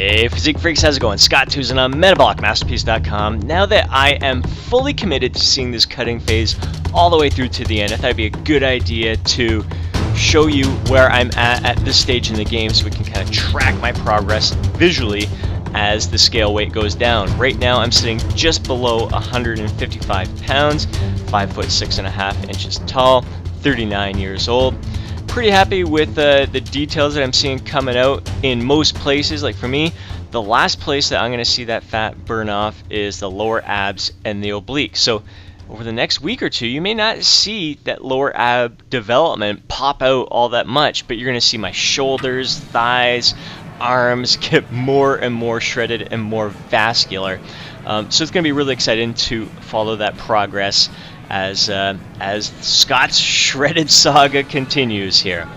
Hey Physique Freaks, how's it going? Scott Tucson on MetabolicMasterpiece.com. Now that I am fully committed to seeing this cutting phase all the way through to the end, I thought it'd be a good idea to show you where I'm at this stage in the game so we can kind of track my progress visually as the scale weight goes down. Right now I'm sitting just below 155 pounds, 5 foot 6.5 inches tall, 39 years old. Pretty happy with the details that I'm seeing coming out in most places. Like for me, the last place that I'm going to see that fat burn off is the lower abs and the obliques. So over the next week or two, you may not see that lower ab development pop out all that much, but you're going to see my shoulders, thighs, arms get more and more shredded and more vascular. So it's going to be really exciting to follow that progress as Scott's shredded saga continues here.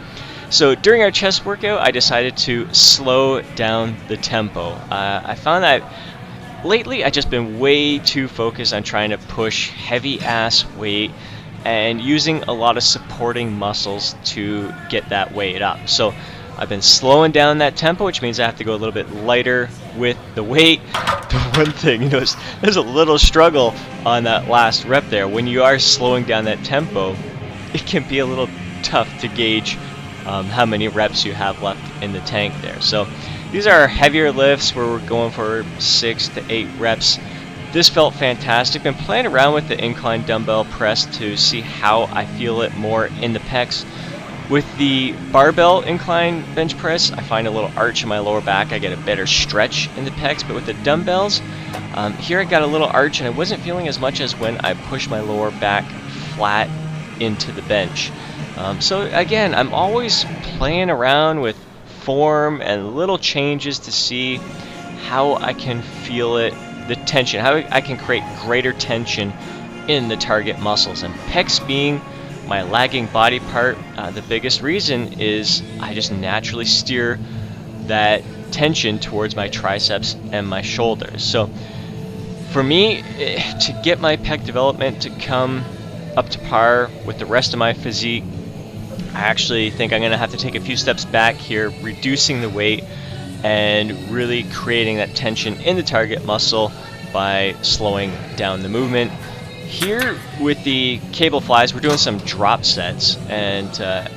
So during our chest workout, I decided to slow down the tempo. I found that lately I've just been way too focused on trying to push heavy ass weight and using a lot of supporting muscles to get that weight up. So I've been slowing down that tempo, which means I have to go a little bit lighter with the weight. But one thing, there's a little struggle on that last rep there. When you are slowing down that tempo, it can be a little tough to gauge how many reps you have left in the tank there. So these are heavier lifts where we're going for 6 to 8 reps. This felt fantastic. Been playing around with the incline dumbbell press to see how I feel it more in the pecs. With the barbell incline bench press, I find a little arch in my lower back. I get a better stretch in the pecs, but with the dumbbells, here I got a little arch and I wasn't feeling as much as when I pushed my lower back flat into the bench. So again, I'm always playing around with form and little changes to see how I can feel it, the tension, how I can create greater tension in the target muscles. And pecs being my lagging body part, the biggest reason is I just naturally steer that tension towards my triceps and my shoulders. So for me, to get my pec development to come up to par with the rest of my physique, I actually think I'm going to have to take a few steps back here, reducing the weight and really creating that tension in the target muscle by slowing down the movement. Here with the cable flies, we're doing some drop sets, and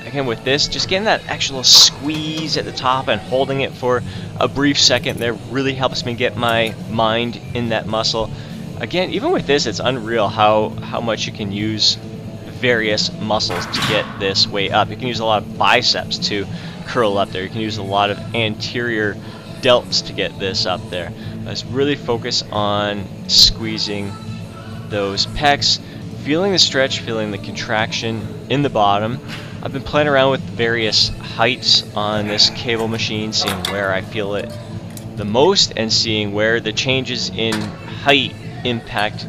again with this, just getting that actual squeeze at the top and holding it for a brief second there really helps me get my mind in that muscle. Again, even with this, it's unreal how much you can use various muscles to get this way up. You can use a lot of biceps to curl up there. You can use a lot of anterior delts to get this up there. Let's really focus on squeezing those pecs, feeling the stretch, feeling the contraction in the bottom. I've been playing around with various heights on this cable machine, seeing where I feel it the most and seeing where the changes in height impact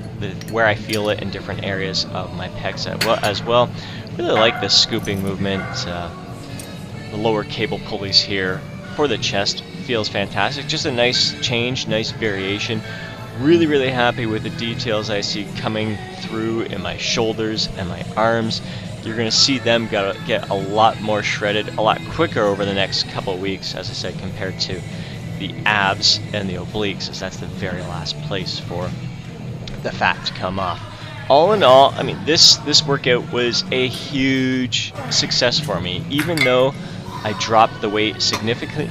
where I feel it in different areas of my pecs as well. Really like this scooping movement. The lower cable pulleys here for the chest feels fantastic. Just a nice change, nice variation. Really happy with the details I see coming through in my shoulders and my arms. You're going to see them get a lot more shredded a lot quicker over the next couple of weeks, as I said, compared to the abs and the obliques, as that's the very last place for the fat to come off. All in all, I mean, this workout was a huge success for me, even though I dropped the weight significantly.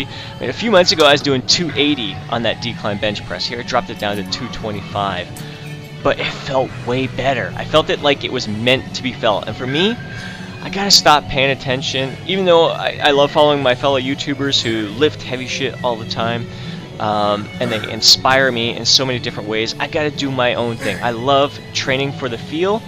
I mean, a few months ago I was doing 280 on that decline bench press. Here I dropped it down to 225, but it felt way better. I felt it like it was meant to be felt. And for me, I gotta stop paying attention. Even though I love following my fellow YouTubers who lift heavy shit all the time, and they inspire me in so many different ways, I gotta do my own thing. I love training for the feel,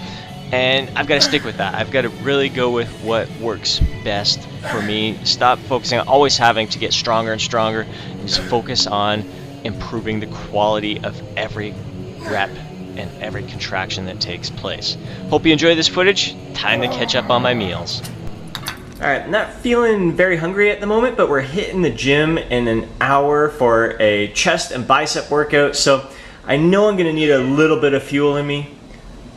and I've got to stick with that. I've got to really go with what works best for me. Stop focusing on always having to get stronger and stronger, and just focus on improving the quality of every rep and every contraction that takes place. Hope you enjoy this footage. Time to catch up on my meals. Alright, not feeling very hungry at the moment, but we're hitting the gym in an hour for a chest and bicep workout, so I know I'm going to need a little bit of fuel in me.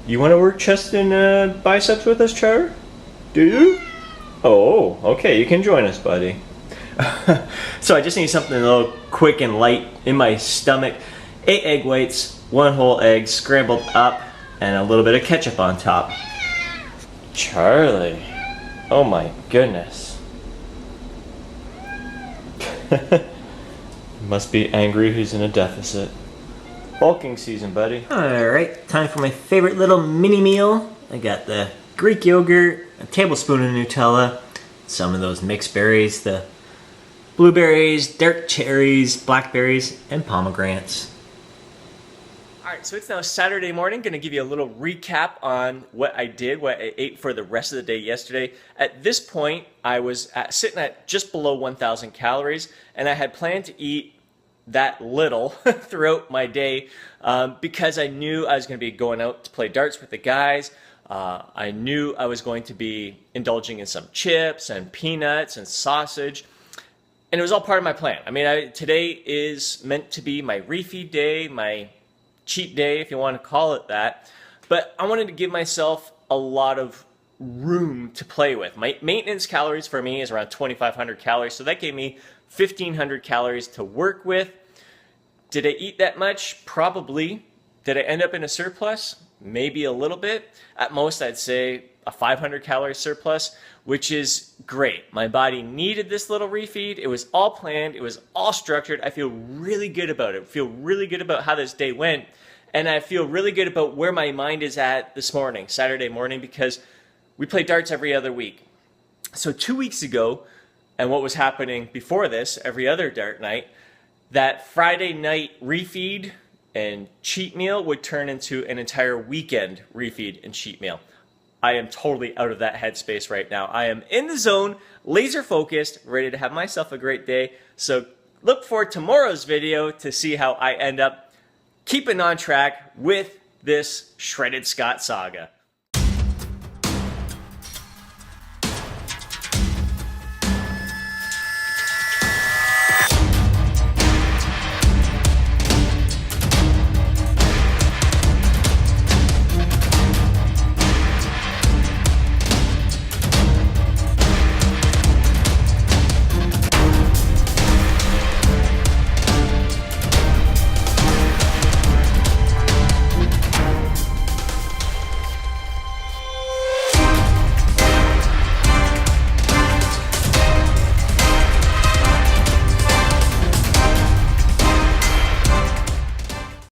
You want to work chest and biceps with us, Trevor? Do you? Oh, okay, you can join us, buddy. So I just need something a little quick and light in my stomach. 8 egg whites, 1 whole egg scrambled up, and a little bit of ketchup on top. Charlie, oh my goodness. Must be angry he's in a deficit. Bulking season, buddy. Alright, time for my favorite little mini meal. I got the Greek yogurt, a tablespoon of Nutella, some of those mixed berries, the blueberries, dark cherries, blackberries, and pomegranates. Alright, so it's now Saturday morning. Going to give you a little recap on what I did, what I ate for the rest of the day yesterday. At this point, I was sitting at just below 1,000 calories, and I had planned to eat that little throughout my day because I knew I was going to be going out to play darts with the guys. I knew I was going to be indulging in some chips and peanuts and sausage. And it was all part of my plan. I mean, today is meant to be my refeed day, my cheat day, if you want to call it that. But I wanted to give myself a lot of room to play with. My maintenance calories for me is around 2,500 calories, so that gave me 1,500 calories to work with. Did I eat that much? Probably. Did I end up in a surplus? Maybe a little bit. At most, I'd say a 500 calorie surplus, which is great. My body needed this little refeed. It was all planned. It was all structured. I feel really good about it. I feel really good about how this day went. And I feel really good about where my mind is at this morning, Saturday morning, because we play darts every other week. So 2 weeks ago, and what was happening before this, every other dart night, that Friday night refeed and cheat meal would turn into an entire weekend refeed and cheat meal. I am totally out of that headspace right now. I am in the zone, laser focused, ready to have myself a great day. So look for tomorrow's video to see how I end up keeping on track with this Shredded Scott saga.